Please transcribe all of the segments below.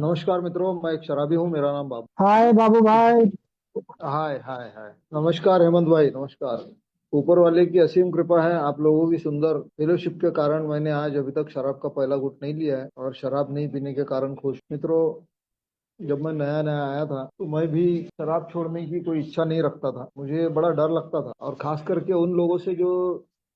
नमस्कार मित्रों, मैं एक शराबी हूँ। मेरा नाम बाबू। हाय बाबू भाई। हाय हाय हाय। नमस्कार हेमंत भाई, नमस्कार। ऊपर वाले की असीम कृपा है, आप लोगों की सुंदर फेलोशिप के कारण मैंने आज अभी तक शराब का पहला घूंट नहीं लिया है और शराब नहीं पीने के कारण खुश। मित्रों, जब मैं नया नया आया था तो मैं भी शराब छोड़ने की कोई इच्छा नहीं रखता था। मुझे बड़ा डर लगता था, और खास करके उन लोगों से जो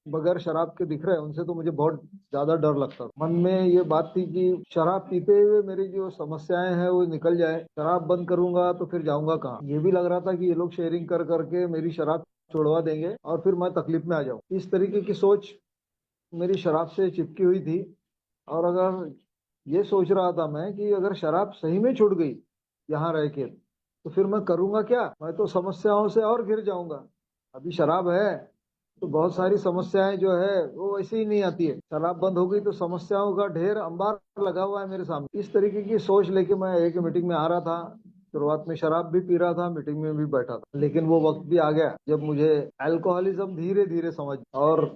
बगैर शराब के दिख रहे हैं उनसे तो मुझे बहुत ज्यादा डर लगता था। मन में ये बात थी कि शराब पीते हुए मेरी जो समस्याएं हैं वो निकल जाए। शराब बंद करूंगा तो फिर जाऊंगा कहाँ। ये भी लग रहा था कि ये लोग शेयरिंग कर करके मेरी शराब छोड़वा देंगे और फिर मैं तकलीफ में आ जाऊं। इस तरीके की सोच मेरी शराब से चिपकी हुई थी। और अगर ये सोच रहा था मैं कि अगर शराब सही में छूट गई यहाँ रह के, तो फिर मैं करूंगा क्या। मैं तो समस्याओं से और घिर जाऊंगा। अभी शराब है तो बहुत सारी समस्याएं जो है वो वैसे ही नहीं आती है। शराब बंद हो गई तो समस्याओं का ढेर अंबार लगा हुआ है मेरे सामने। इस तरीके की सोच लेके मैं एक मीटिंग में आ रहा था। शुरुआत में शराब भी पी रहा था, मीटिंग में भी बैठा था, लेकिन वो वक्त भी आ गया जब मुझे अल्कोहलिज्म धीरे धीरे समझ और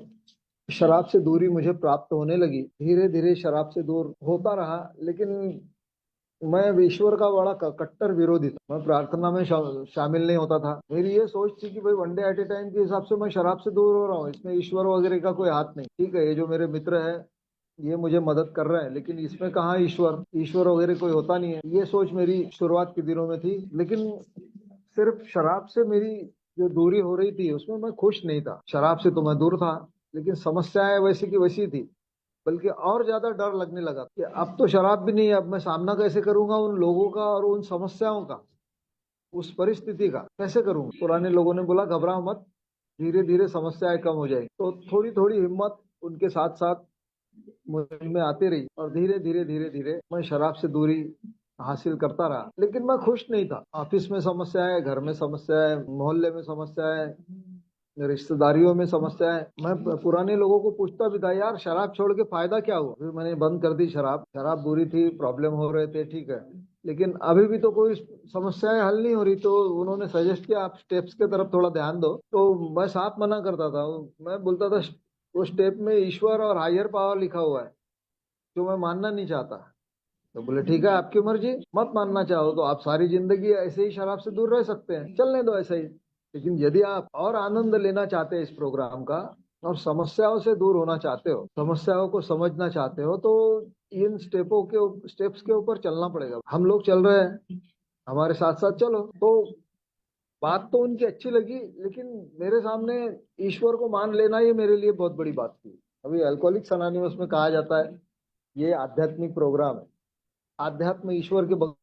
शराब से दूरी मुझे प्राप्त होने लगी। धीरे धीरे शराब से दूर होता रहा, लेकिन मैं ईश्वर का बड़ा कट्टर विरोधी था। मैं प्रार्थना में शामिल नहीं होता था। मेरी ये सोच थी कि भाई one day at A time के हिसाब से मैं शराब से दूर हो रहा हूँ, इसमें ईश्वर वगैरह का कोई हाथ नहीं। ठीक है, ये जो मेरे मित्र है ये मुझे मदद कर रहे हैं, लेकिन इसमें कहाँ ईश्वर ईश्वर वगैरह कोई होता नहीं है। ये सोच मेरी शुरुआत के दिनों में थी। लेकिन सिर्फ शराब से मेरी जो दूरी हो रही थी उसमें मैं खुश नहीं था। शराब से तो मैं दूर था, लेकिन समस्याएं वैसी की वैसी थी। बल्कि और ज्यादा डर लगने लगा कि अब तो शराब भी नहीं है, अब मैं सामना कैसे करूंगा उन लोगों का और उन समस्याओं का, उस परिस्थिति का कैसे करूंगा। पुराने लोगों ने बोला घबराओ मत, धीरे धीरे समस्याएं कम हो जाएगी। तो थोड़ी थोड़ी हिम्मत उनके साथ साथ मुझ में आती रही, और धीरे धीरे धीरे धीरे मैं शराब से दूरी हासिल करता रहा। लेकिन मैं खुश नहीं था। ऑफिस में समस्याएं, घर में समस्याएं, मोहल्ले में समस्याएं, रिश्तेदारियों में समस्या है। मैं पुराने लोगों को पूछता भी था, यार शराब छोड़ के फायदा क्या हुआ। फिर मैंने बंद कर दी शराब। शराब बुरी थी, प्रॉब्लम हो रहे थे, ठीक है, लेकिन अभी भी तो कोई समस्याएं हल नहीं हो रही। तो उन्होंने सजेस्ट किया आप स्टेप्स के तरफ थोड़ा ध्यान दो। तो मैं साफ मना करता था। मैं बोलता था वो स्टेप में ईश्वर और हायर पावर लिखा हुआ है, जो मैं मानना नहीं चाहता। तो बोले ठीक है, आपकी मर्जी, मत मानना चाहो तो आप सारी जिंदगी ऐसे ही शराब से दूर रह सकते हैं, चलने दो ऐसा ही। लेकिन यदि आप और आनंद लेना चाहते हैं इस प्रोग्राम का, और समस्याओं से दूर होना चाहते हो, समस्याओं को समझना चाहते हो, तो इन स्टेप्स के ऊपर चलना पड़ेगा। हम लोग चल रहे हैं, हमारे साथ साथ चलो। तो बात तो उनकी अच्छी लगी, लेकिन मेरे सामने ईश्वर को मान लेना ये मेरे लिए बहुत बड़ी बात थी। अभी अल्कोहलिक्स अनोनिमस में कहा जाता है ये आध्यात्मिक प्रोग्राम है, आध्यात्म ईश्वर के बगैर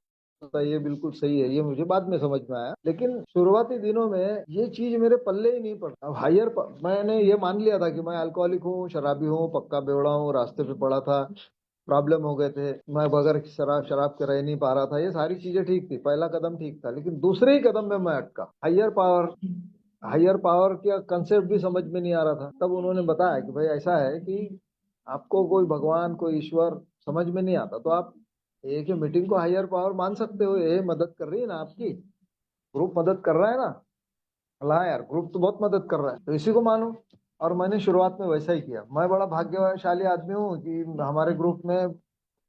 है। ये बिल्कुल सही है, ये मुझे बाद में समझ में आया। लेकिन शुरुआती दिनों में ये चीज मेरे पल्ले ही नहीं पड़ा। अब मैंने ये मान लिया था कि मैं अल्कोहलिक हूँ, शराबी हूँ, पक्का बेवड़ा हूँ, रास्ते पे पड़ा था, प्रॉब्लम हो गए थे, मैं बगैर शराब शराब के रह नहीं पा रहा था। ये सारी चीजें ठीक थी, पहला कदम ठीक था, लेकिन दूसरे ही कदम में मैं अटका। हायर पावर का कंसेप्ट भी समझ में नहीं आ रहा था। तब उन्होंने बताया कि भाई ऐसा है कि आपको कोई भगवान, कोई ईश्वर समझ में नहीं आता तो आप एक ही मीटिंग को हायर पावर मान सकते हो। ये मदद कर रही है ना आपकी, ग्रुप मदद कर रहा है ना। हाँ यार, ग्रुप तो बहुत मदद कर रहा है, तो इसी को मानो। और मैंने शुरुआत में वैसा ही किया। मैं बड़ा भाग्यशाली आदमी हूँ कि हमारे ग्रुप में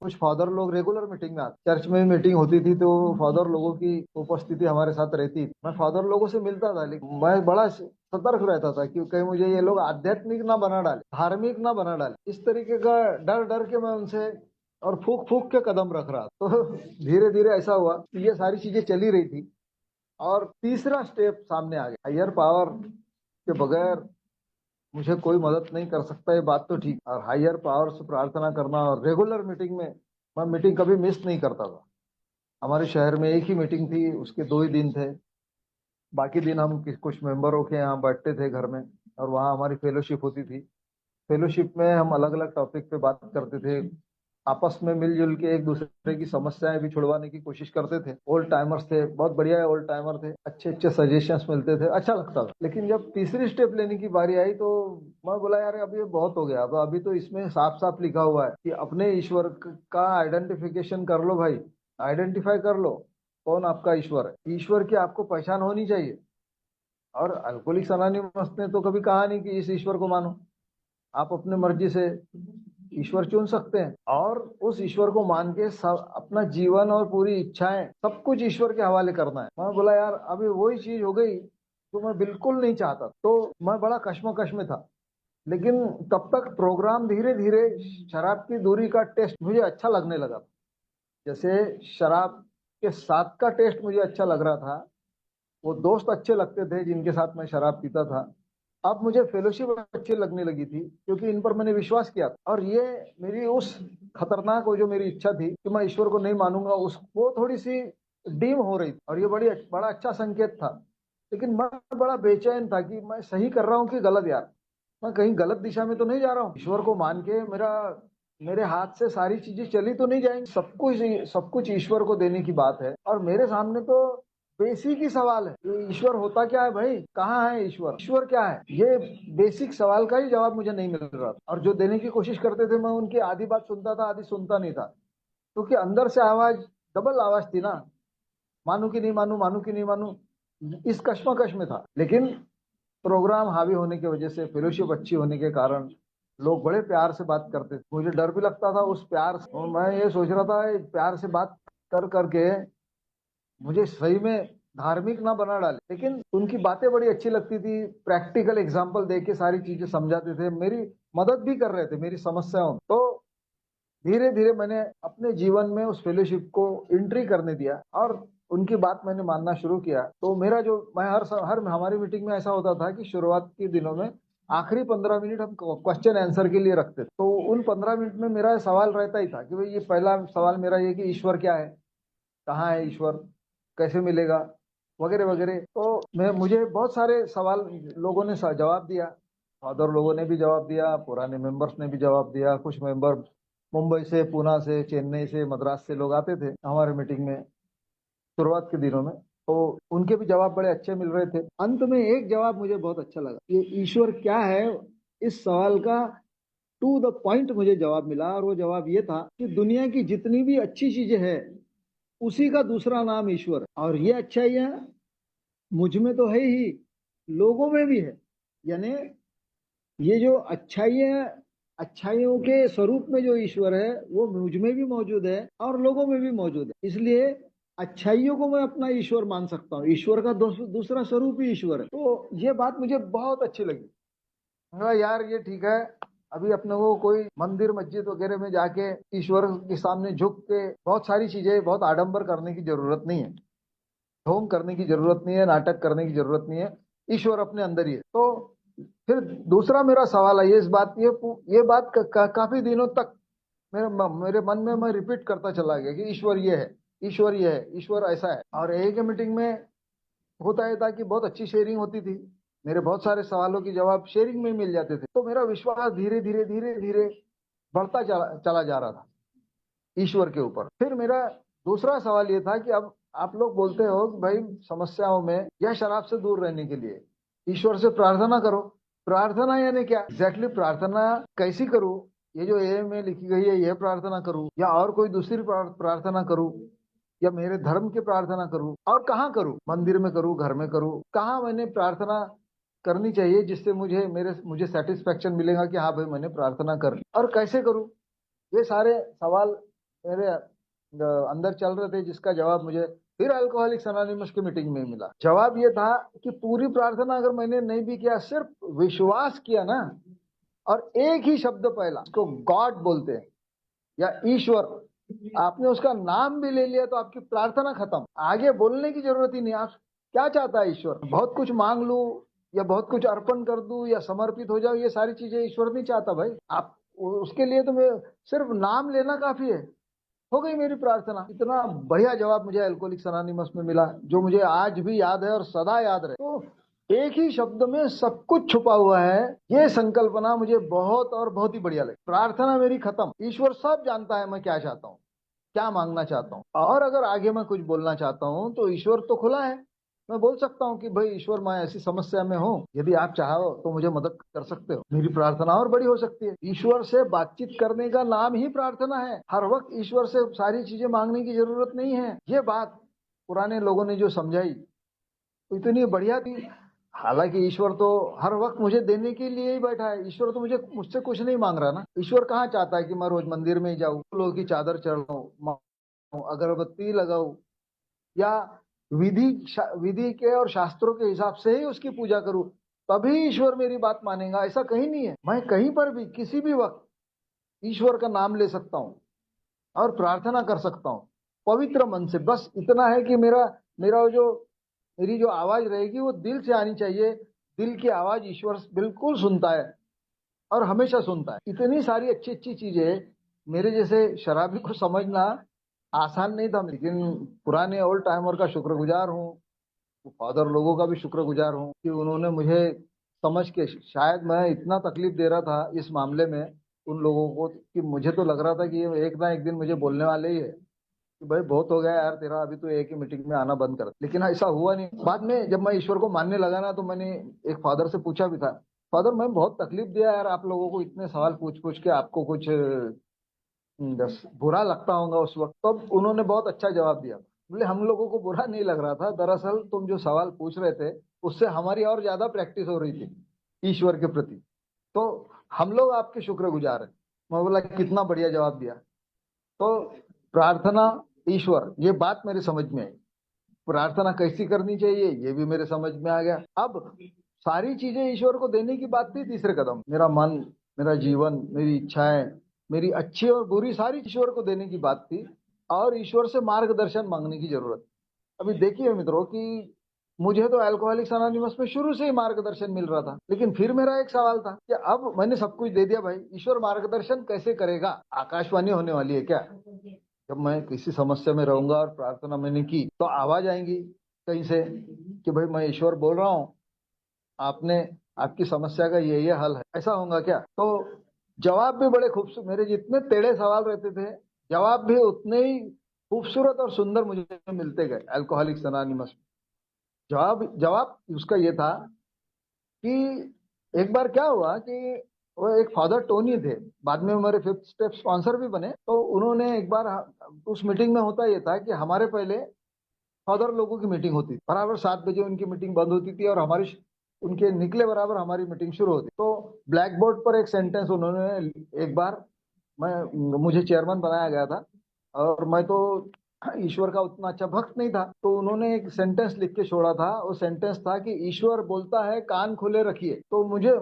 कुछ फादर लोग रेगुलर मीटिंग में आते। चर्च में मीटिंग होती थी तो फादर लोगों की उपस्थिति हमारे साथ रहती थी। मैं फादर लोगों से मिलता था, लेकिन मैं बड़ा सतर्क रहता था कि कहीं मुझे ये लोग आध्यात्मिक ना बना डाले, धार्मिक ना बना डाले। इस तरीके का डर डर के मैं उनसे और फूक फूक के कदम रख रहा था। तो धीरे धीरे ऐसा हुआ कि ये सारी चीजें चली रही थी, और तीसरा स्टेप सामने आ गया। हायर पावर के बगैर मुझे कोई मदद नहीं कर सकता, ये बात तो ठीक। और हायर पावर से प्रार्थना करना, और रेगुलर मीटिंग में मैं मीटिंग कभी मिस नहीं करता था। हमारे शहर में एक ही मीटिंग थी, उसके 2 ही दिन थे। बाकी दिन हम कुछ मेंबरों के यहाँ बैठते थे घर में, और वहाँ हमारी फेलोशिप होती थी। फेलोशिप में हम अलग अलग टॉपिक पे बात करते थे, आपस में मिलजुल के एक दूसरे की समस्याएं भी छुड़वाने की कोशिश करते थे। ओल्ड टाइमर्स थे, बहुत बढ़िया ओल्ड टाइमर थे, अच्छे अच्छे सजेशंस मिलते थे, अच्छा लगता था। लेकिन जब तीसरी स्टेप लेने की बारी आई तो मैं बोला यार अब ये बहुत हो गया। अब अभी तो इसमें साफ साफ लिखा हुआ है कि अपने ईश्वर का आइडेंटिफिकेशन कर लो भाई, आइडेंटिफाई कर लो कौन आपका ईश्वर है। ईश्वर की आपको पहचान होनी चाहिए। और अल्कोहलिक्स अनोनिमस ने तो कभी कहा नहीं कि इस ईश्वर को मानो, आप अपने मर्जी से ईश्वर चुन सकते हैं और उस ईश्वर को मान के सब अपना जीवन और पूरी इच्छाएं सब कुछ ईश्वर के हवाले करना है। मैं बोला यार अभी वही चीज हो गई तो मैं बिल्कुल नहीं चाहता, तो मैं बड़ा कश्मकश में था। लेकिन तब तक प्रोग्राम धीरे धीरे शराब की दूरी का टेस्ट मुझे अच्छा लगने लगा। जैसे शराब के साथ का टेस्ट मुझे अच्छा लग रहा था, वो दोस्त अच्छे लगते थे जिनके साथ मैं शराब पीता था, अब मुझे फेलोशिप अच्छी लगने लगी थी क्योंकि इन पर मैंने विश्वास किया था। और ये मेरी उस खतरनाक वो जो मेरी इच्छा थी कि मैं ईश्वर को नहीं मानूंगा, उस वो थोड़ी सी डीम हो रही थी और ये बड़ा अच्छा संकेत था। लेकिन मैं बड़ा बेचैन था कि मैं सही कर रहा हूँ कि गलत यार, मैं कहीं गलत दिशा में तो नहीं जा रहा हूँ। ईश्वर को मान के मेरे हाथ से सारी चीजें चली तो नहीं जाएंगी, सब कुछ ईश्वर को देने की बात है। और मेरे सामने तो बेसिक ही सवाल है कि ईश्वर होता क्या है भाई, कहाँ है ईश्वर, ईश्वर क्या है, ये बेसिक सवाल का ही जवाब मुझे नहीं मिल रहा था। और जो देने की कोशिश करते थे मैं उनकी आधी बात सुनता था, आधी सुनता नहीं था, क्योंकि अंदर से आवाज डबल आवाज थी ना, मानू कि नहीं मानू, मानू कि नहीं मानू, इस कश्मकश में था। लेकिन प्रोग्राम हावी होने की वजह से, फेलोशिप अच्छी होने के कारण लोग बड़े प्यार से बात करते थे। मुझे डर भी लगता था उस प्यार से, और मैं ये सोच रहा था प्यार से बात कर करके मुझे सही में धार्मिक ना बना डाले। लेकिन उनकी बातें बड़ी अच्छी लगती थी, प्रैक्टिकल एग्जाम्पल दे के सारी चीजें समझाते थे, मेरी मदद भी कर रहे थे मेरी समस्याओं में। तो धीरे धीरे मैंने अपने जीवन में उस फेलोशिप को एंट्री करने दिया और उनकी बात मैंने मानना शुरू किया। तो मेरा जो मैं हर हमारी मीटिंग में ऐसा होता था कि शुरुआत के दिनों में आखिरी 15 मिनट हम क्वेश्चन आंसर के लिए रखते थे। तो उन 15 मिनट में मेरा सवाल रहता ही था कि भाई ये पहला सवाल मेरा ये कि ईश्वर क्या है, कहाँ है ईश्वर, कैसे मिलेगा, वगैरह वगैरह। तो मैं मुझे बहुत सारे सवाल लोगों ने जवाब दिया, फादर लोगों ने भी जवाब दिया, पुराने मेंबर्स ने भी जवाब दिया, कुछ मेंबर मुंबई से, पूना से, चेन्नई से, मद्रास से लोग आते थे हमारे मीटिंग में शुरुआत के दिनों में। तो उनके भी जवाब बड़े अच्छे मिल रहे थे। अंत में एक जवाब मुझे बहुत अच्छा लगा, ये ईश्वर क्या है, इस सवाल का टू द पॉइंट मुझे जवाब मिला। और वो जवाब ये था कि दुनिया की जितनी भी अच्छी चीजें हैं उसी का दूसरा नाम ईश्वर है। और ये अच्छाइयाँ मुझ में तो है ही, लोगों में भी है। यानी ये जो अच्छाइयाँ, अच्छाइयों के स्वरूप में जो ईश्वर है वो मुझ में भी मौजूद है और लोगों में भी मौजूद है। इसलिए अच्छाइयों को मैं अपना ईश्वर मान सकता हूँ, ईश्वर का दूसरा स्वरूप ही ईश्वर है। तो ये बात मुझे बहुत अच्छी लगी। हाँ यार ये ठीक है, अभी अपने को कोई मंदिर मस्जिद वगैरह में जाके ईश्वर के सामने झुक के बहुत सारी चीजें, बहुत आडंबर करने की जरूरत नहीं है, ढोंग करने की जरूरत नहीं है, नाटक करने की जरूरत नहीं है, ईश्वर अपने अंदर ही है। तो फिर दूसरा मेरा सवाल है, ये इस बात ये बात काफी दिनों तक मेरे मन में मैं रिपीट करता चला गया कि ईश्वर ये है, ईश्वर ये है, ईश्वर ऐसा है। और एक मीटिंग में होता है था कि बहुत अच्छी शेयरिंग होती थी, मेरे बहुत सारे सवालों के जवाब शेयरिंग में मिल जाते थे। तो मेरा विश्वास धीरे धीरे धीरे धीरे बढ़ता चला जा रहा था ईश्वर के ऊपर। फिर मेरा दूसरा सवाल ये था कि अब आप लोग बोलते हो कि भाई समस्याओं में या शराब से दूर रहने के लिए ईश्वर से प्रार्थना करो। प्रार्थना यानी क्या एग्जैक्टली, प्रार्थना कैसी करूं, ये जो ए में लिखी गई है ये प्रार्थना करूं या और कोई दूसरी प्रार्थना करूं या मेरे धर्म की प्रार्थना करूं, और कहाँ करूं, मंदिर में करूं, घर में करूं, कहाँ मैंने प्रार्थना करनी चाहिए जिससे मुझे सेटिस्फेक्शन मिलेगा कि हाँ भाई मैंने प्रार्थना कर ली, और कैसे करूं। ये सारे सवाल मेरे अंदर चल रहे थे, जिसका जवाब मुझे फिर अल्कोहलिक्स अनोनिमस की मीटिंग में मिला। जवाब ये था कि पूरी प्रार्थना अगर मैंने नहीं भी किया, सिर्फ विश्वास किया ना, और एक ही शब्द पहला, उसको गॉड बोलते हैं या ईश्वर, आपने उसका नाम भी ले लिया तो आपकी प्रार्थना खत्म, आगे बोलने की जरूरत ही नहीं। आप क्या चाहता है ईश्वर, बहुत कुछ मांग लूं या बहुत कुछ अर्पण कर दूं या समर्पित हो जाओ, ये सारी चीजें ईश्वर नहीं चाहता भाई। आप उसके लिए तो मैं सिर्फ नाम लेना काफी है, हो गई मेरी प्रार्थना। इतना बढ़िया जवाब मुझे अल्कोहलिक्स अनोनिमस में मिला, जो मुझे आज भी याद है और सदा याद रहे। तो एक ही शब्द में सब कुछ छुपा हुआ है, ये संकल्पना मुझे बहुत और बहुत ही बढ़िया लगी। प्रार्थना मेरी खत्म, ईश्वर सब जानता है मैं क्या चाहता हूँ, क्या मांगना चाहता हूँ, और अगर आगे मैं कुछ बोलना चाहता हूँ तो ईश्वर तो खुला है, मैं बोल सकता हूँ कि भाई ईश्वर मैं ऐसी समस्या में हूँ, यदि आप चाहो तो मुझे मदद कर सकते हो। मेरी प्रार्थना और बड़ी हो सकती है। ईश्वर से बातचीत करने का नाम ही प्रार्थना है, हर वक्त ईश्वर से सारी चीजें मांगने की जरूरत नहीं है। ये बात पुराने लोगों ने जो समझाई तो इतनी बढ़िया थी। हालांकि ईश्वर तो हर वक्त मुझे देने के लिए ही बैठा है। ईश्वर तो मुझसे कुछ नहीं मांग रहा ना। ईश्वर कहाँ चाहता है कि मैं रोज मंदिर में ही जाऊं, फूलों की चादर चढ़ाऊं, अगरबत्ती लगाऊं, या विधि के और शास्त्रों के हिसाब से ही उसकी पूजा करूं, तभी ईश्वर मेरी बात मानेगा। ऐसा कहीं नहीं है। मैं कहीं पर भी किसी भी वक्त ईश्वर का नाम ले सकता हूँ और प्रार्थना कर सकता हूँ पवित्र मन से। बस इतना है कि मेरा जो मेरी जो आवाज रहेगी वो दिल से आनी चाहिए। दिल की आवाज ईश्वर बिल्कुल सुनता है और हमेशा सुनता है। इतनी सारी अच्छी अच्छी चीजें मेरे जैसे शराबी को समझना आसान नहीं था, लेकिन पुराने ओल्ड टाइमर का शुक्रगुजार हूँ। फादर लोगों का भी शुक्रगुजार हूँ कि उन्होंने मुझे समझ के, शायद मैं इतना तकलीफ दे रहा था इस मामले में उन लोगों को कि मुझे तो लग रहा था कि ये एक ना एक दिन मुझे बोलने वाले ही है कि भाई बहुत हो गया यार तेरा, अभी तो एक ही मीटिंग में आना बंद कर। लेकिन ऐसा हुआ नहीं। बाद में जब मैं ईश्वर को मानने लगा ना, तो मैंने एक फादर से पूछा भी था, फादर मैं बहुत तकलीफ दिया यार आप लोगों को, इतने सवाल पूछ पूछ के आपको कुछ बस बुरा लगता होगा उस वक्त। तब उन्होंने बहुत अच्छा जवाब दिया। बोले हम लोगों को बुरा नहीं लग रहा था, दरअसल तुम जो सवाल पूछ रहे थे उससे हमारी और ज्यादा प्रैक्टिस हो रही थी ईश्वर के प्रति, तो हम लोग आपके शुक्रगुजार हैं। मैं बोला कितना बढ़िया जवाब दिया। तो प्रार्थना, ईश्वर, ये बात मेरे समझ में आई। प्रार्थना कैसी करनी चाहिए ये भी मेरे समझ में आ गया। अब सारी चीजें ईश्वर को देने की बात थी तीसरे कदम, मेरा मन, मेरा जीवन, मेरी इच्छाएं, मेरी अच्छी और बुरी सारी ईश्वर को देने की बात थी, और ईश्वर से मार्गदर्शन मांगने की जरूरत। अभी देखिए मित्रों कि मुझे तो अल्कोहलिक्स अनोनिमस में शुरू से ही मार्गदर्शन मिल रहा था, लेकिन फिर मेरा एक सवाल था कि अब मैंने सब कुछ दे दिया भाई, ईश्वर मार्गदर्शन कैसे करेगा? आकाशवाणी होने वाली है क्या? जब मैं किसी समस्या में रहूंगा और प्रार्थना मैंने की तो आवाज आएंगी कहीं से कि भाई मैं ईश्वर बोल रहा हूँ, आपने, आपकी समस्या का ये हल है। ऐसा होगा क्या? तो जवाब भी बड़े खूबसूरत, मेरे जितने टेढ़े सवाल रहते थे जवाब भी उतने ही खूबसूरत और सुंदर मुझे मिलते गए अल्कोहलिक्स अनोनिमस में। जवाब जवाब उसका ये था कि एक बार क्या हुआ कि वो एक फादर टोनी थे, बाद में हमारे फिफ्थ स्टेप स्पॉन्सर भी बने। तो उन्होंने एक बार, उस मीटिंग में होता ये था कि हमारे पहले फादर लोगों की मीटिंग होती थी, बराबर 7 बजे उनकी मीटिंग बंद होती थी और हमारी उनके निकले बराबर हमारी मीटिंग शुरू होती। तो ब्लैक बोर्ड पर एक सेंटेंस उन्होंने एक बार, मैं मुझे चेयरमैन बनाया गया था और मैं तो ईश्वर का उतना अच्छा भक्त नहीं था, तो उन्होंने एक सेंटेंस लिख के छोड़ा था। वो सेंटेंस था कि ईश्वर बोलता है कान खोले रखिए। तो मुझे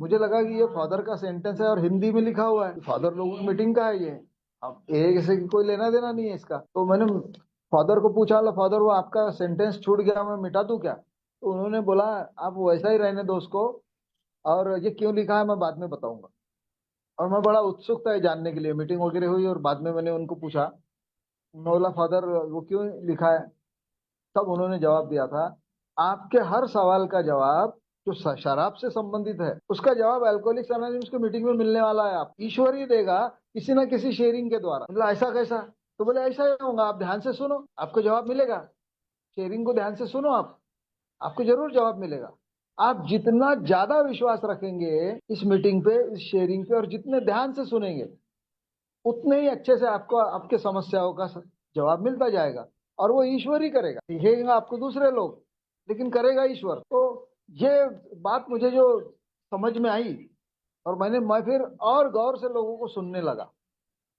मुझे लगा कि ये फादर का सेंटेंस है और हिंदी में लिखा हुआ है, फादर लोगों की मीटिंग का है ये, अब एक से कोई लेना देना नहीं है इसका। तो मैंने फादर को पूछा, ला फादर वो आपका सेंटेंस छूट गया, मैं मिटा दूं क्या? तो उन्होंने बोला आप वैसा ही रहने दो उसको, और ये क्यों लिखा है मैं बाद में बताऊंगा। और मैं बड़ा उत्सुक था ये जानने के लिए। मीटिंग वगैरह हुई और बाद में मैंने उनको पूछा, मैं बोला फादर वो क्यों लिखा है? तब उन्होंने जवाब दिया था, आपके हर सवाल का जवाब जो शराब से संबंधित है उसका जवाब अल्कोहलिक्स अनोनिमस की मीटिंग में मिलने वाला है। आप ईश्वर ही देगा किसी ना किसी शेयरिंग के द्वारा। मतलब ऐसा कैसा? तो बोले ऐसा ही होगा, आप ध्यान से सुनो आपको जवाब मिलेगा। शेयरिंग को ध्यान से सुनो आप, आपको जरूर जवाब मिलेगा। आप जितना ज्यादा विश्वास रखेंगे इस मीटिंग पे, इस शेयरिंग पे, और जितने ध्यान से सुनेंगे उतने ही अच्छे से आपको आपके समस्याओं का जवाब मिलता जाएगा। और वो ईश्वर ही करेगा, दिखेगा आपको दूसरे लोग, लेकिन करेगा ईश्वर। तो ये बात मुझे जो समझ में आई, और मैं फिर और गौर से लोगों को सुनने लगा।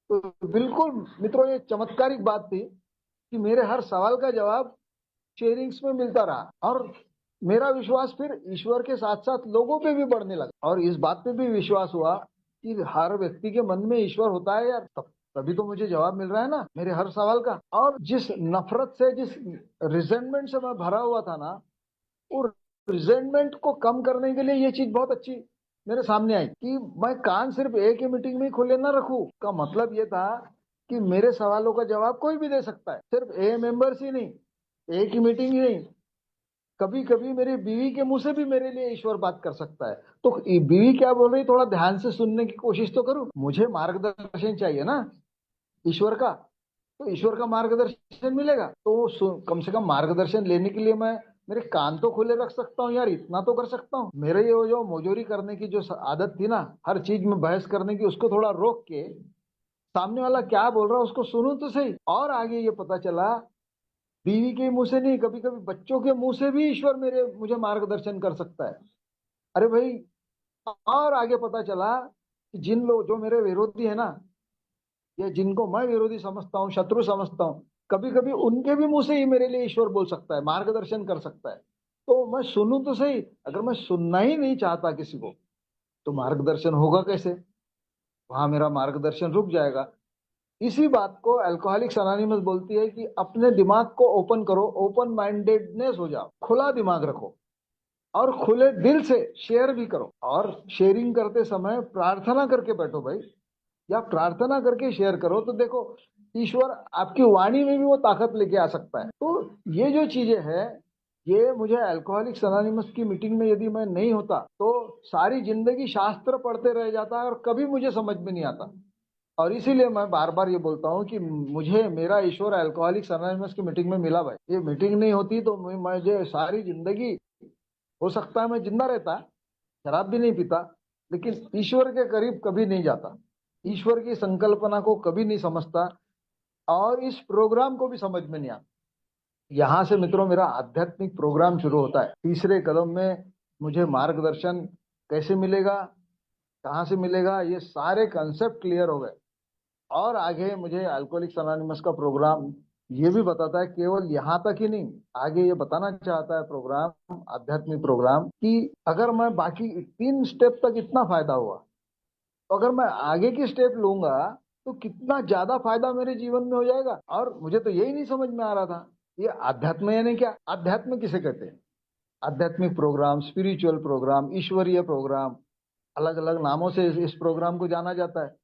तो बिल्कुल मित्रों ये चमत्कारिक बात थी कि मेरे हर सवाल का जवाब शेयरिंग्स में मिलता रहा, और मेरा विश्वास फिर ईश्वर के साथ साथ लोगों पे भी बढ़ने लगा। और इस बात पे भी विश्वास हुआ कि हर व्यक्ति के मन में ईश्वर होता है यार, तभी तो मुझे जवाब मिल रहा है ना मेरे हर सवाल का। और जिस नफरत से, जिस रिजेंटमेंट से मैं भरा हुआ था ना, वो रिजेंटमेंट को कम करने के लिए ये चीज बहुत अच्छी मेरे सामने आई कि मैं कान सिर्फ एक ही मीटिंग में ही खोले ना रखूं। का मतलब ये था कि मेरे सवालों का जवाब कोई भी दे सकता है, सिर्फ ए मेंबर्स ही नहीं, एक ही मीटिंग ही नहीं, कभी कभी मेरी बीवी के मुंह से भी मेरे लिए ईश्वर बात कर सकता है। तो बीवी क्या बोल रही, थोड़ा ध्यान से सुनने की कोशिश तो करूं, मुझे मार्गदर्शन चाहिए ना ईश्वर का। तो ईश्वर का मार्गदर्शन मिलेगा तो कम से कम मार्गदर्शन लेने के लिए मैं मेरे कान तो खुले रख सकता हूँ यार, इतना तो कर सकता हूँ। मेरे ये जो मोजोरी करने की जो आदत थी ना, हर चीज में बहस करने की, उसको थोड़ा रोक के सामने वाला क्या बोल रहा है उसको सुनूं तो सही। और आगे ये पता चला बीवी के मुंह से नहीं, कभी कभी बच्चों के मुंह से भी ईश्वर मेरे मुझे मार्गदर्शन कर सकता है। अरे भाई, और आगे पता चला कि जिन लोग जो मेरे विरोधी है ना, या जिनको मैं विरोधी समझता हूँ, शत्रु समझता हूँ, कभी कभी उनके भी मुंह से ही मेरे लिए ईश्वर बोल सकता है, मार्गदर्शन कर सकता है। तो मैं सुनूं तो सही, अगर मैं सुनना ही नहीं चाहता किसी को, तो मार्गदर्शन होगा कैसे? वहां मेरा मार्गदर्शन रुक जाएगा। इसी बात को अल्कोहलिक्स अनोनिमस बोलती है कि अपने दिमाग को ओपन करो, ओपन माइंडेडनेस हो जाओ, खुला दिमाग रखो, और खुले दिल से शेयर भी करो। और शेयरिंग करते समय प्रार्थना करके बैठो भाई, या प्रार्थना करके शेयर करो, तो देखो ईश्वर आपकी वाणी में भी वो ताकत लेके आ सकता है। तो ये जो चीजें है, ये मुझे अल्कोहलिक्स अनोनिमस की मीटिंग में यदि मैं नहीं होता तो सारी जिंदगी शास्त्र पढ़ते रह जाता है और कभी मुझे समझ में नहीं आता। और इसीलिए मैं बार बार ये बोलता हूँ कि मुझे मेरा ईश्वर अल्कोहलिक्स अनोनिमस की मीटिंग में मिला भाई। ये मीटिंग नहीं होती तो मुझे सारी जिंदगी, हो सकता है मैं जिंदा रहता, शराब भी नहीं पीता, लेकिन ईश्वर के करीब कभी नहीं जाता, ईश्वर की संकल्पना को कभी नहीं समझता, और इस प्रोग्राम को भी समझ में नहीं आता। यहाँ से मित्रों मेरा आध्यात्मिक प्रोग्राम शुरू होता है। तीसरे कदम में मुझे मार्गदर्शन कैसे मिलेगा, कहाँ से मिलेगा, ये सारे कंसेप्ट क्लियर हो गए। और आगे मुझे अल्कोहलिक्स अनोनिमस का प्रोग्राम ये भी बताता है, केवल यहाँ तक ही नहीं, आगे ये बताना चाहता है प्रोग्राम, आध्यात्मिक प्रोग्राम, कि अगर मैं बाकी 3 स्टेप तक इतना फायदा हुआ, तो अगर मैं आगे की स्टेप लूंगा तो कितना ज्यादा फायदा मेरे जीवन में हो जाएगा। और मुझे तो यही नहीं समझ में आ रहा था, ये आध्यात्म यानी क्या, अध्यात्म किसे कहते हैं? आध्यात्मिक प्रोग्राम, स्पिरिचुअल प्रोग्राम, ईश्वरीय प्रोग्राम, अलग अलग नामों से इस प्रोग्राम को जाना जाता है।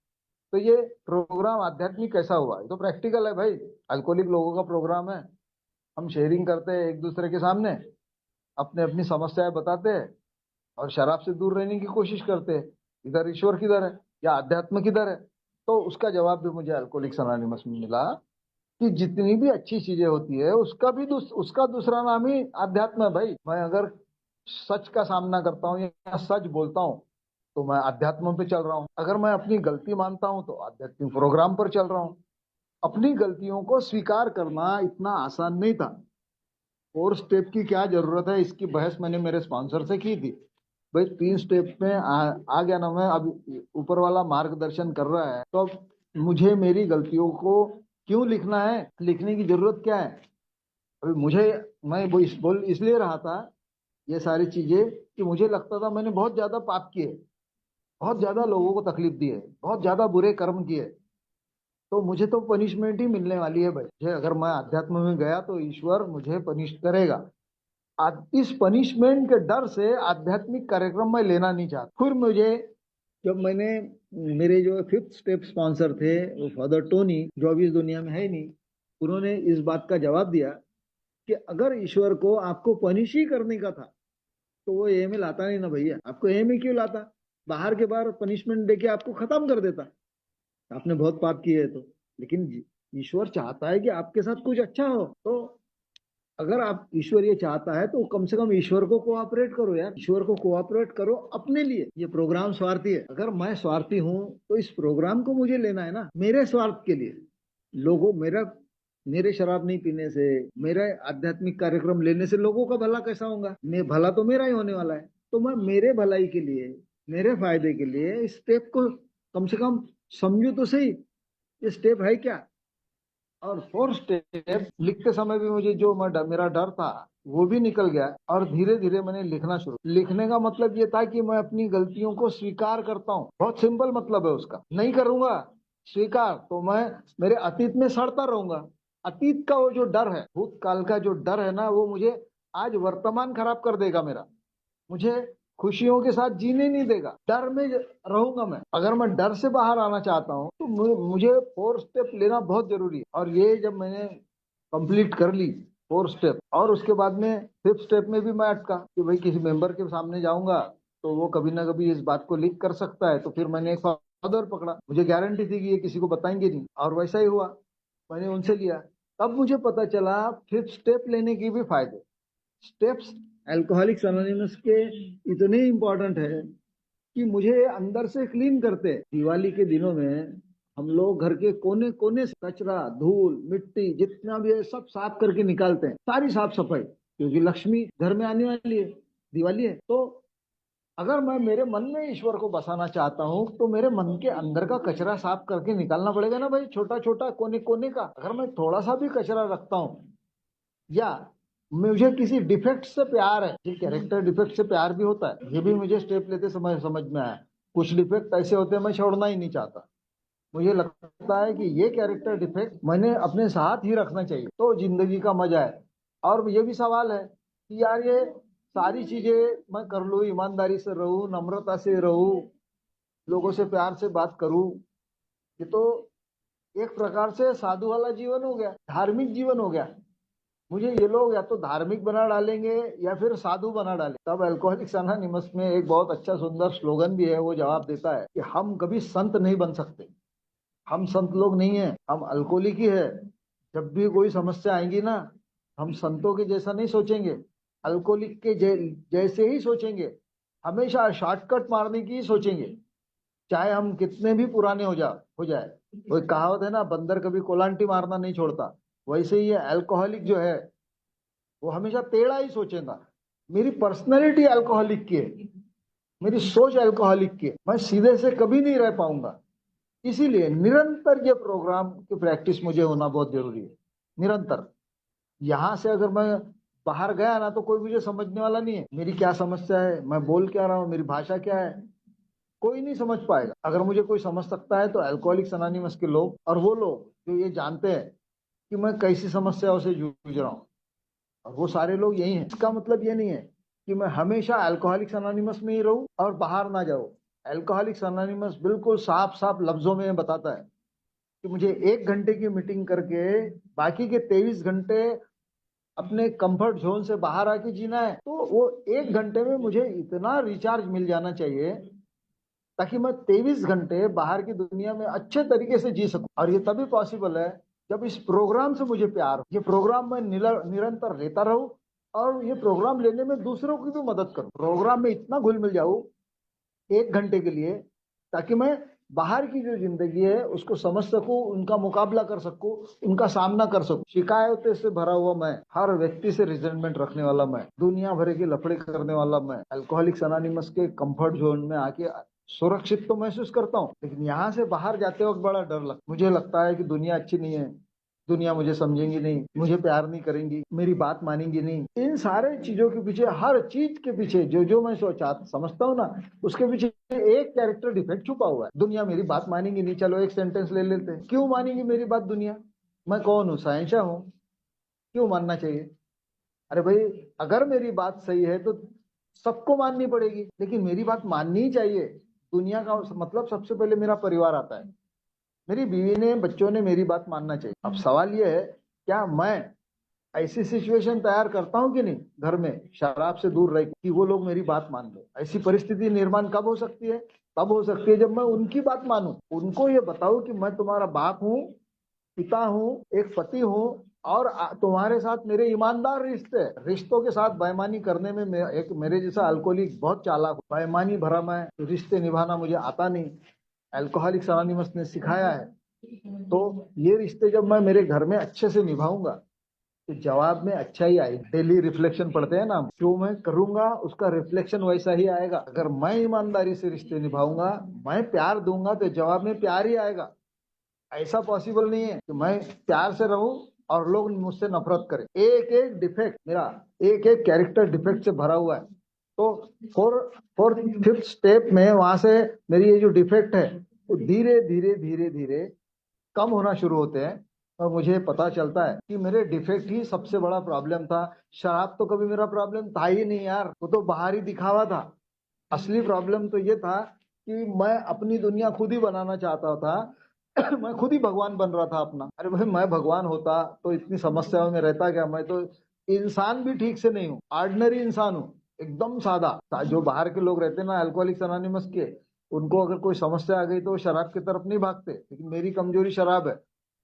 तो ये प्रोग्राम आध्यात्मिक कैसा हुआ? ये तो प्रैक्टिकल है भाई, अल्कोहलिक लोगों का प्रोग्राम है। हम शेयरिंग करते हैं एक दूसरे के सामने, अपने अपनी समस्याएं बताते हैं, और शराब से दूर रहने की कोशिश करते हैं। इधर ईश्वर किधर है, या अध्यात्म किधर है? तो उसका जवाब भी मुझे अल्कोहलिक्स अनोनिमस में मिला, कि जितनी भी अच्छी चीजें होती है उसका भी उसका दूसरा नाम ही अध्यात्म है भाई। मैं अगर सच का सामना करता हूँ या सच बोलता हूँ, तो मैं अध्यात्म पे चल रहा हूँ। अगर मैं अपनी गलती मानता हूँ तो आध्यात्मिक प्रोग्राम पर चल रहा हूँ। अपनी गलतियों को स्वीकार करना इतना आसान नहीं था। 4 स्टेप की क्या जरूरत है, इसकी बहस मैंने मेरे स्पॉन्सर से की थी। भाई 3 स्टेप में आ गया ना मैं, अब ऊपर वाला मार्गदर्शन कर रहा है, तो अब मुझे मेरी गलतियों को क्यों लिखना है, लिखने की जरूरत क्या है? अभी मुझे, मैं वो बोल इसलिए रहा था ये सारी चीजें, कि मुझे लगता था मैंने बहुत ज्यादा पाप किए, बहुत ज्यादा लोगों को तकलीफ दी है, बहुत ज्यादा बुरे कर्म किए, तो मुझे तो पनिशमेंट ही मिलने वाली है भाई। मुझे अगर मैं अध्यात्म में गया तो ईश्वर मुझे पनिश करेगा। इस पनिशमेंट के डर से आध्यात्मिक कार्यक्रम में लेना नहीं चाहता। फिर मुझे, जब मैंने, मेरे जो 5th स्टेप स्पॉन्सर थे वो फादर टोनी, जो अभी इस दुनिया में है ही नहीं, उन्होंने इस बात का जवाब दिया कि अगर ईश्वर को आपको पनिश ही करने का था तो वो ए में लाता नहीं ना भैया। आपको ए में क्यों लाता? बाहर के बाहर पनिशमेंट देके आपको खत्म कर देता, आपने बहुत पाप किए है तो। लेकिन ईश्वर चाहता है कि आपके साथ कुछ अच्छा हो, तो अगर आप, ईश्वर ये चाहता है तो कम से कम ईश्वर को कोऑपरेट करो यार, ईश्वर को कोऑपरेट करो अपने लिए। ये प्रोग्राम स्वार्थी है, अगर मैं स्वार्थी हूँ तो इस प्रोग्राम को मुझे लेना है ना मेरे स्वार्थ के लिए। लोगों, मेरे शराब नहीं पीने से, मेरे आध्यात्मिक कार्यक्रम लेने से लोगों का भला कैसा होगा? मैं भला तो मेरा ही होने वाला है। तो मैं मेरे भलाई के लिए, मेरे फायदे के लिए इस स्टेप को कम से कम समझू तो सही, ये स्टेप है क्या। और 4 स्टेप लिखते समय भी मुझे जो मेरा डर था वो भी निकल गया, और धीरे धीरे मैंने लिखना शुरू। लिखने का मतलब ये था कि मैं अपनी गलतियों को स्वीकार करता हूँ, बहुत सिंपल मतलब है उसका। नहीं करूंगा स्वीकार तो मैं मेरे अतीत में सड़ता रहूंगा। अतीत का वो जो डर है, भूतकाल का जो डर है ना, वो मुझे आज वर्तमान खराब कर देगा मेरा, मुझे खुशियों के साथ जीने नहीं देगा, डर में रहूंगा मैं। अगर मैं डर से बाहर आना चाहता हूँ तो मुझे 4 स्टेप लेना बहुत जरूरी है। और ये जब मैंने कंप्लीट कर ली 4 स्टेप, और उसके बाद में 5th स्टेप में भी मैं अटका कि भाई किसी मेंबर के सामने जाऊंगा तो वो कभी ना कभी इस बात को लीक कर सकता है। तो फिर मैंने एक फादर पकड़ा, मुझे गारंटी थी कि ये किसी को बताएंगे नहीं, और वैसा ही हुआ, मैंने उनसे लिया। तब मुझे पता चला 5th स्टेप लेने की भी फायदे। स्टेप्स अल्कोहलिक्स अनोनिमस के इतने इंपॉर्टेंट है कि मुझे अंदर से क्लीन करते हैं। दिवाली के दिनों में हम लोग घर के कोने कोने से कचरा धूल मिट्टी जितना भी है सब साफ करके निकालते हैं, सारी साफ सफाई, क्योंकि लक्ष्मी घर में आने वाली है, दिवाली है। तो अगर मैं मेरे मन में ईश्वर को बसाना चाहता हूँ तो मेरे मन के अंदर का कचरा साफ करके निकालना पड़ेगा ना भाई, छोटा छोटा कोने कोने का। अगर मैं थोड़ा सा भी कचरा रखता हूँ, या मुझे किसी डिफेक्ट से प्यार है, ये कैरेक्टर डिफेक्ट से प्यार भी होता है, ये भी मुझे स्टेप लेते समय समझ में आया। कुछ डिफेक्ट ऐसे होते हैं मैं छोड़ना ही नहीं चाहता, मुझे लगता है कि ये कैरेक्टर डिफेक्ट मैंने अपने साथ ही रखना चाहिए तो जिंदगी का मजा है। और ये भी सवाल है कि यार ये सारी चीजें मैं कर लूँ, ईमानदारी से रहूं, नम्रता से रहूं, लोगों से प्यार से बात करूं, ये तो एक प्रकार से साधु वाला जीवन हो गया, धार्मिक जीवन हो गया। मुझे ये लोग या तो धार्मिक बना डालेंगे या फिर साधु बना डालेंगे। तब अल्कोहलिक्स अनोनिमस में एक बहुत अच्छा सुंदर स्लोगन भी है, वो जवाब देता है कि हम कभी संत नहीं बन सकते, हम संत लोग नहीं है, हम अल्कोहलिक ही है। जब भी कोई समस्या आएगी ना, हम संतों के जैसा नहीं सोचेंगे, अल्कोहलिक के जैसे ही सोचेंगे, हमेशा शॉर्टकट मारने की ही सोचेंगे, चाहे हम कितने भी पुराने हो जाए। वो एक कहावत है ना, बंदर कभी कोलांटी मारना नहीं छोड़ता, वैसे ही ये अल्कोहलिक जो है वो हमेशा टेढ़ा ही सोचेगा। मेरी पर्सनैलिटी अल्कोहलिक की है, मेरी सोच अल्कोहलिक की है, मैं सीधे से कभी नहीं रह पाऊंगा। इसीलिए निरंतर ये प्रोग्राम की प्रैक्टिस मुझे होना बहुत जरूरी है, निरंतर। यहाँ से अगर मैं बाहर गया ना तो कोई मुझे समझने वाला नहीं है, मेरी क्या समस्या है, मैं बोल क्या रहा हूँ, मेरी भाषा क्या है, कोई नहीं समझ पाएगा। अगर मुझे कोई समझ सकता है तो अल्कोहलिक्स अनोनिमस के लोग, और वो लोग जो ये जानते हैं कि मैं कैसी समस्याओं से जूझ रहा हूँ, और वो सारे लोग यही हैं। इसका मतलब ये नहीं है कि मैं हमेशा अल्कोहलिक्स अनोनिमस में ही रहूं और बाहर ना जाऊं। अल्कोहलिक्स अनोनिमस बिल्कुल साफ साफ लफ्जों में बताता है कि मुझे 1 घंटे की मीटिंग करके बाकी के 23 घंटे अपने कंफर्ट जोन से बाहर आके जीना है। तो वो 1 घंटे में मुझे इतना रिचार्ज मिल जाना चाहिए ताकि मैं 23 घंटे बाहर की दुनिया में अच्छे तरीके से जी सकूं। और ये तभी पॉसिबल है जब इस प्रोग्राम से मुझे प्यार हो, ये प्रोग्राम मैं निरंतर लेता रहूं, और ये प्रोग्राम लेने में दूसरों की भी मदद करूं, प्रोग्राम में इतना घुल मिल जाऊं 1 घंटे के लिए, ताकि मैं बाहर की जो जिंदगी है उसको समझ सकूं, उनका मुकाबला कर सकूं, उनका सामना कर सकूं। शिकायतों से भरा हुआ मैं, हर व्यक्ति से रिजेंटमेंट रखने वाला मैं, दुनिया भर के लफड़े करने वाला मैं, अल्कोहलिक्स अनोनिमस के कंफर्ट जोन में आके सुरक्षित तो महसूस करता हूँ, लेकिन यहाँ से बाहर जाते वक्त बड़ा डर लगता, मुझे लगता है कि दुनिया अच्छी नहीं है, दुनिया मुझे समझेंगी नहीं, मुझे प्यार नहीं करेंगी, मेरी बात मानेंगी नहीं। इन सारे चीजों के पीछे, हर चीज के पीछे जो जो मैं सोचा समझता हूँ ना, उसके पीछे एक कैरेक्टर डिफेक्ट छुपा हुआ है। दुनिया मेरी बात मानेंगी नहीं, चलो एक सेंटेंस ले लेते हैं, क्यों मानेंगी मेरी बात दुनिया? मैं कौन हूँ, शहंशाह हूँ, क्यों मानना चाहिए? अरे भाई, अगर मेरी बात सही है तो सबको माननी पड़ेगी, लेकिन मेरी बात माननी ही चाहिए। दुनिया का मतलब सबसे पहले मेरा परिवार आता है, मेरी बीवी ने, बच्चों ने मेरी बात मानना चाहिए। अब सवाल यह है, क्या मैं ऐसी सिचुएशन तैयार करता हूँ कि नहीं घर में, शराब से दूर रह कि वो लोग मेरी बात मान लो? ऐसी परिस्थिति निर्माण कब हो सकती है? तब हो सकती है जब मैं उनकी बात मानूं, उनको ये बताऊं कि मैं तुम्हारा बाप हूँ, पिता हूँ, एक पति हूँ, और तुम्हारे साथ मेरे ईमानदार रिश्ते, रिश्तों के साथ बेईमानी करने में एक मेरे जैसा अल्कोहलिक बहुत चालाक, बेईमानी भरा मैं रिश्ते निभाना मुझे आता नहीं, अल्कोहलिक्स अनोनिमस ने सिखाया है। तो ये रिश्ते जब मैं मेरे घर में अच्छे से निभाऊंगा तो जवाब में अच्छा ही आएगा। डेली रिफ्लेक्शन पढ़ते हैं ना, जो मैं करूंगा उसका रिफ्लेक्शन वैसा ही आएगा। अगर मैं ईमानदारी से रिश्ते निभाऊंगा, मैं प्यार दूंगा, तो जवाब में प्यार ही आएगा। ऐसा पॉसिबल नहीं है कि मैं प्यार से रहूं और लोग मुझसे नफरत करें। एक एक डिफेक्ट मेरा, एक एक कैरेक्टर डिफेक्ट से भरा हुआ है। तो फोर्थ फिफ्थ स्टेप में वहां से मेरी ये जो डिफेक्ट है वो धीरे धीरे धीरे धीरे कम होना शुरू होते हैं, और मुझे पता चलता है कि मेरे डिफेक्ट ही सबसे बड़ा प्रॉब्लम था। शराब तो कभी मेरा प्रॉब्लम था ही नहीं यार, वो तो बाहरी दिखावा था। असली प्रॉब्लम तो ये था कि मैं अपनी दुनिया खुद ही बनाना चाहता था। मैं खुद ही भगवान बन रहा था अपना। अरे भाई, मैं भगवान होता तो इतनी समस्याओं में रहता क्या? मैं तो इंसान भी ठीक से नहीं हूँ, ऑर्डिनरी इंसान हूँ, एकदम सादा। जो बाहर के लोग रहते हैं ना अल्कोहलिक्स अनोनिमस के, उनको अगर कोई समस्या आ गई तो वो शराब की तरफ नहीं भागते, लेकिन मेरी कमजोरी शराब है।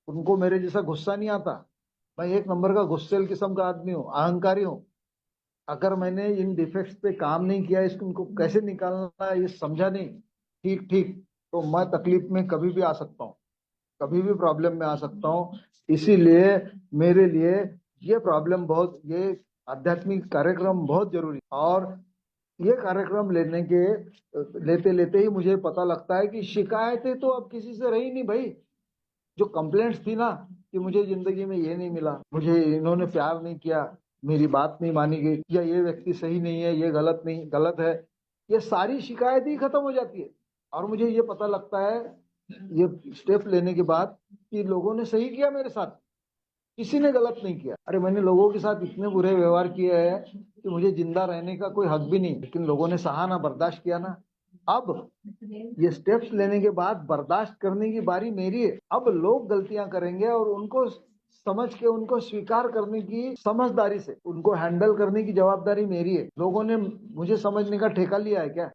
उनको मेरे जैसा गुस्सा नहीं आता। मैं एक नंबर का गुस्सेल किस्म का आदमी हूँ, अहंकारी हूँ। अगर मैंने इन डिफेक्ट्स पे काम नहीं किया, इसको इनको कैसे निकालना है ये समझा नहीं ठीक ठीक, तो मैं तकलीफ में कभी भी आ सकता हूँ। कभी भी प्रॉब्लम में आ सकता हूँ। इसीलिए मेरे लिए ये प्रॉब्लम बहुत, ये आध्यात्मिक कार्यक्रम बहुत जरूरी है। और ये कार्यक्रम लेते लेते ही मुझे पता लगता है कि शिकायतें तो अब किसी से रही नहीं भाई। जो कंप्लेंट्स थी ना कि मुझे जिंदगी में ये नहीं मिला, मुझे इन्होंने प्यार नहीं किया, मेरी बात नहीं मानी गई, या ये व्यक्ति सही नहीं है, ये गलत है, ये सारी शिकायत ही खत्म हो जाती है। और मुझे ये पता लगता है ये स्टेप लेने के बाद कि लोगों ने सही किया मेरे साथ, किसी ने गलत नहीं किया। अरे मैंने लोगों के साथ इतने बुरे व्यवहार किए हैं कि मुझे जिंदा रहने का कोई हक भी नहीं, लेकिन लोगों ने सहा ना, बर्दाश्त किया ना। अब ये स्टेप्स लेने के बाद बर्दाश्त करने की बारी मेरी है। अब लोग गलतियां करेंगे और उनको समझ के, उनको स्वीकार करने की समझदारी से उनको हैंडल करने की जवाबदारी मेरी है। लोगों ने मुझे समझने का ठेका लिया है क्या?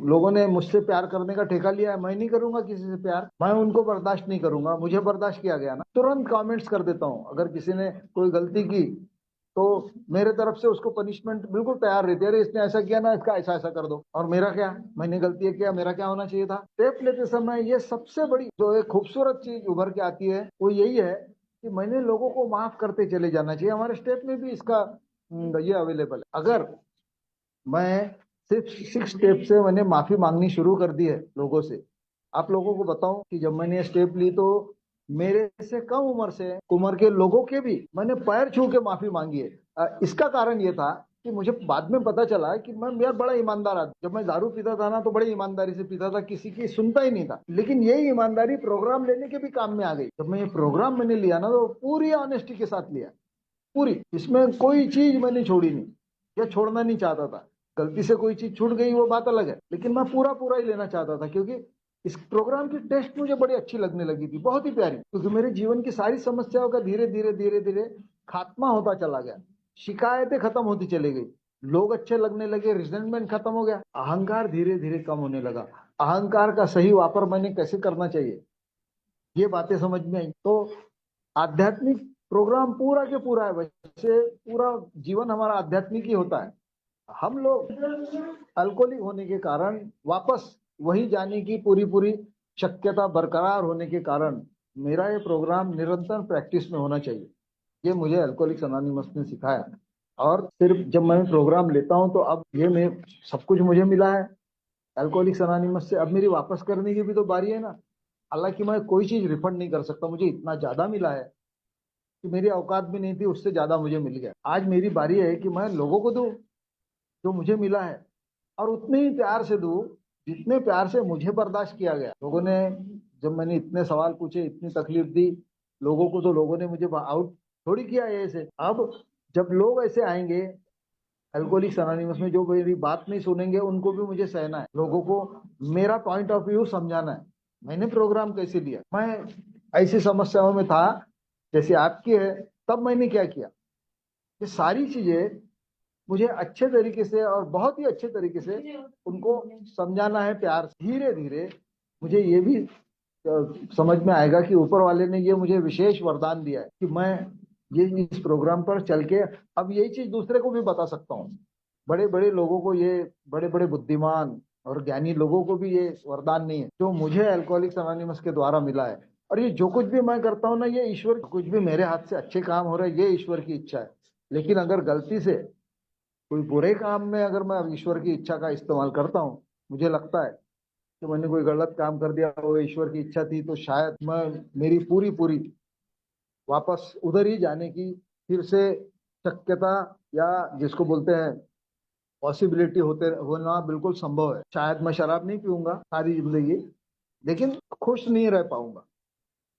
लोगों ने मुझसे प्यार करने का ठेका लिया है? मैं नहीं करूंगा किसी से प्यार, मैं उनको बर्दाश्त नहीं करूंगा। मुझे बर्दाश्त किया गया ना, तुरंत कमेंट्स कर देता हूँ। अगर किसी ने कोई गलती की तो मेरे तरफ से उसको पनिशमेंट बिल्कुल तैयार रहती है। अरे इसने ऐसा किया ना, इसका ऐसा ऐसा कर दो। और मेरा क्या, मैंने गलती किया, मेरा क्या होना चाहिए था? स्टेप लेते समय ये सबसे बड़ी जो एक खूबसूरत चीज उभर के आती है वो यही है कि मैंने लोगों को माफ करते चले जाना चाहिए। हमारे स्टेप में भी इसका ये अवेलेबल है। अगर मैं सिर्फ 6 स्टेप से मैंने माफी मांगनी शुरू कर दी है लोगों से। आप लोगों को बताऊं कि जब मैंने ये स्टेप ली तो मेरे से कम उम्र के लोगों के भी मैंने पैर छू के माफी मांगी है। इसका कारण ये था कि मुझे बाद में पता चला कि मैं यार बड़ा ईमानदार आदमी। जब मैं दारू पीता था ना तो बड़ी ईमानदारी से पीता था, किसी की सुनता ही नहीं था। लेकिन यही ईमानदारी प्रोग्राम लेने के भी काम में आ गई। जब मैं ये प्रोग्राम मैंने लिया ना तो पूरी ऑनेस्टी के साथ लिया, पूरी, इसमें कोई चीज मैंने छोड़ी नहीं या छोड़ना नहीं चाहता था। गलती से कोई चीज छूट गई वो बात अलग है, लेकिन मैं पूरा पूरा ही लेना चाहता था क्योंकि इस प्रोग्राम की टेस्ट मुझे बड़ी अच्छी लगने लगी थी, बहुत ही प्यारी। क्योंकि मेरे जीवन की सारी समस्याओं का धीरे धीरे धीरे धीरे खात्मा होता चला गया, शिकायतें खत्म होती चली गई, लोग अच्छे लगने लगे, रिजेंटमेंट खत्म हो गया, अहंकार धीरे धीरे कम होने लगा। अहंकार का सही वापर मैंने कैसे करना चाहिए ये बातें समझ में आई। तो आध्यात्मिक प्रोग्राम पूरा के पूरा है। वैसे पूरा जीवन हमारा आध्यात्मिक ही होता है। हम लोग अल्कोहलिक होने के कारण वापस वही जाने की पूरी पूरी शक्यता बरकरार होने के कारण मेरा ये प्रोग्राम निरंतर प्रैक्टिस में होना चाहिए। ये मुझे अल्कोहलिक्स अनोनिमस ने सिखाया। और सिर्फ जब मैं प्रोग्राम लेता हूँ तो अब ये मैं सब कुछ मुझे मिला है अल्कोहलिक्स अनोनिमस से। अब मेरी वापस करने की भी तो बारी है ना। हालांकि मैं कोई चीज रिफंड नहीं कर सकता, मुझे इतना ज्यादा मिला है कि मेरी औकात भी नहीं थी, उससे ज्यादा मुझे मिल गया। आज मेरी बारी है कि मैं लोगों को दूं जो मुझे मिला है, और उतने ही प्यार से दूं जितने प्यार से मुझे बर्दाश्त किया गया। लोगों ने, जब मैंने इतने सवाल पूछे, इतनी तकलीफ दी लोगों को, तो लोगों ने मुझे आउट थोड़ी किया है ऐसे। अब जब लोग ऐसे आएंगे अल्कोहलिक्स अनोनिमस में, जो मेरी बात नहीं सुनेंगे उनको भी मुझे सहना है, लोगों को मेरा पॉइंट ऑफ व्यू समझाना है। मैंने प्रोग्राम कैसे लिया, मैं ऐसी समस्याओं में था जैसे आपकी है, तब मैंने क्या किया, ये सारी चीजें मुझे अच्छे तरीके से और बहुत ही अच्छे तरीके से उनको समझाना है प्यार से। धीरे धीरे मुझे ये भी समझ में आएगा कि ऊपर वाले ने ये मुझे विशेष वरदान दिया है कि मैं ये इस प्रोग्राम पर चल के अब यही चीज दूसरे को भी बता सकता हूँ। बड़े बड़े लोगों को ये, बड़े बड़े बुद्धिमान और ज्ञानी लोगों को भी ये वरदान नहीं है जो मुझे अल्कोहलिक्स अनोनिमस के द्वारा मिला है। और ये जो कुछ भी मैं करता हूँ ना, ये ईश्वर, कुछ भी मेरे हाथ से अच्छे काम हो रहे हैं, ये ईश्वर की इच्छा है। लेकिन अगर गलती से कोई बुरे काम में अगर मैं ईश्वर की इच्छा का इस्तेमाल करता हूँ, मुझे लगता है कि मैंने कोई गलत काम कर दिया, वो ईश्वर की इच्छा थी, तो शायद मैं, मेरी पूरी पूरी वापस उधर ही जाने की फिर से शक्यता, या जिसको बोलते हैं पॉसिबिलिटी होते होना बिल्कुल संभव है। शायद मैं शराब नहीं पीऊंगा सारी जिंदगी, लेकिन खुश नहीं रह पाऊंगा।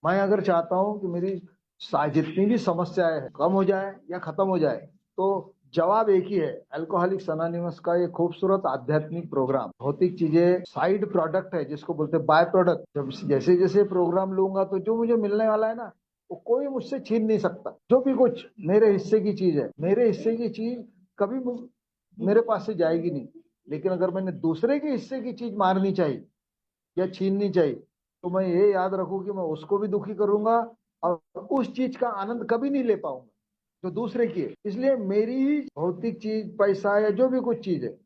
मैं अगर चाहता हूं कि मेरी जितनी भी समस्याएं हैं कम हो जाए या खत्म हो जाए, तो जवाब एक ही है, अल्कोहलिक्स अनोनिमस का ये खूबसूरत आध्यात्मिक प्रोग्राम। भौतिक चीजें साइड प्रोडक्ट है, जिसको बोलते हैं बाय प्रोडक्ट। जब जैसे जैसे प्रोग्राम लूंगा तो जो मुझे मिलने वाला है ना, वो कोई मुझसे छीन नहीं सकता। जो भी कुछ मेरे हिस्से की चीज है, मेरे हिस्से की चीज कभी मेरे पास से जाएगी नहीं। लेकिन अगर मैंने दूसरे के हिस्से की चीज मारनी चाहिए या छीननी चाहिए, तो मैं ये याद रखूं कि मैं उसको भी दुखी करूंगा और उस चीज का आनंद कभी नहीं ले पाऊंगा जो दूसरे की है। इसलिए मेरी ही भौतिक चीज, पैसा या जो भी कुछ चीज है,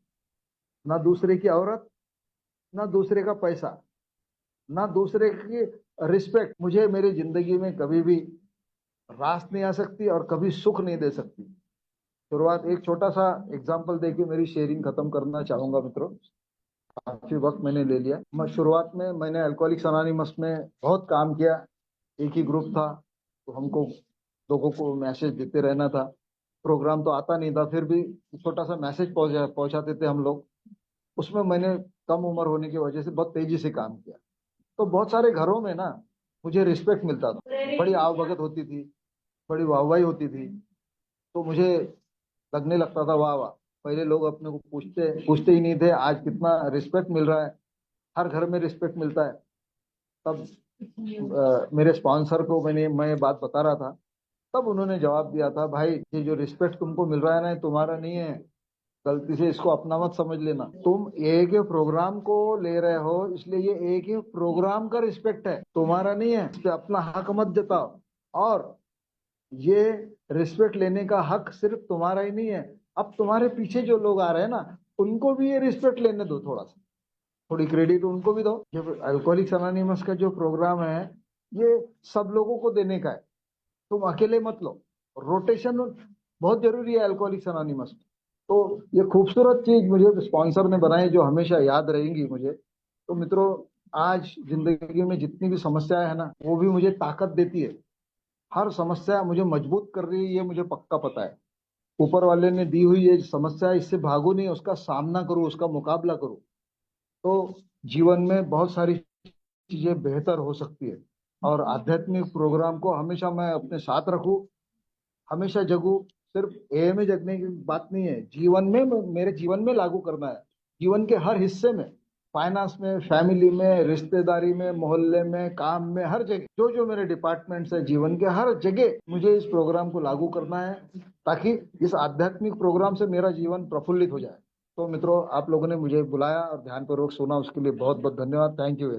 ना दूसरे की औरत, ना दूसरे का पैसा, ना दूसरे की रिस्पेक्ट मुझे मेरी जिंदगी में कभी भी रास नहीं आ सकती और कभी सुख नहीं दे सकती। शुरुआत एक छोटा सा एग्जांपल देके मेरी शेयरिंग खत्म करना चाहूंगा मित्रों। काफी वक्त मैंने ले लिया। मैं शुरुआत में मैंने अल्कोहलिक्स अनोनिमस में बहुत काम किया। एक ही ग्रुप था, तो हमको लोगों को मैसेज देते रहना था। प्रोग्राम तो आता नहीं था, फिर भी छोटा सा मैसेज पहुंचाते थे हम लोग। उसमें मैंने कम उम्र होने की वजह से बहुत तेजी से काम किया। तो बहुत सारे घरों में ना मुझे रिस्पेक्ट मिलता था, बड़ी आवभगत होती थी, बड़ी वाहवाही होती थी। तो मुझे लगने लगता था वाह वाह, पहले लोग अपने को पूछते पूछते ही नहीं थे, आज कितना रिस्पेक्ट मिल रहा है, हर घर में रिस्पेक्ट मिलता है। तब मेरे स्पॉन्सर को मैं ये बात बता रहा था। तब उन्होंने जवाब दिया था, भाई ये जो रिस्पेक्ट तुमको मिल रहा है ना, ये तुम्हारा नहीं है, गलती से इसको अपना मत समझ लेना। तुम एक ही प्रोग्राम को ले रहे हो, इसलिए ये एक ही प्रोग्राम का रिस्पेक्ट है, तुम्हारा नहीं है। इस पे अपना हक मत जताओ। और ये रिस्पेक्ट लेने का हक सिर्फ तुम्हारा ही नहीं है, अब तुम्हारे पीछे जो लोग आ रहे हैं ना, उनको भी ये रिस्पेक्ट लेने दो, थोड़ा सा थोड़ी क्रेडिट उनको भी दो। जो अल्कोहलिक्स अनोनिमस का जो प्रोग्राम है, ये सब लोगों को देने का है, तुम अकेले मत लो। रोटेशन बहुत जरूरी है अल्कोहलिक्स अनोनिमस में। तो ये खूबसूरत चीज मुझे स्पॉन्सर ने बनाई, जो हमेशा याद रहेंगी मुझे। तो मित्रों, आज जिंदगी में जितनी भी समस्याएं है ना, वो भी मुझे ताकत देती है। हर समस्या मुझे मजबूत कर रही है, ये मुझे पक्का पता है। ऊपर वाले ने दी हुई ये समस्या, इससे भागू नहीं, उसका सामना करूँ, उसका मुकाबला करूँ। तो जीवन में बहुत सारी चीजें बेहतर हो सकती है। और आध्यात्मिक प्रोग्राम को हमेशा मैं अपने साथ रखूं, हमेशा जगू। सिर्फ ए में जगने की बात नहीं है, जीवन में मेरे जीवन में लागू करना है। जीवन के हर हिस्से में, फाइनेंस में, फैमिली में, रिश्तेदारी में, मोहल्ले में, काम में, हर जगह जो जो मेरे डिपार्टमेंट्स है, जीवन के हर जगह मुझे इस प्रोग्राम को लागू करना है, ताकि इस आध्यात्मिक प्रोग्राम से मेरा जीवन प्रफुल्लित हो जाए। तो मित्रों, आप लोगों ने मुझे बुलाया और ध्यानपूर्वक सुना, उसके लिए बहुत बहुत धन्यवाद। Thank you.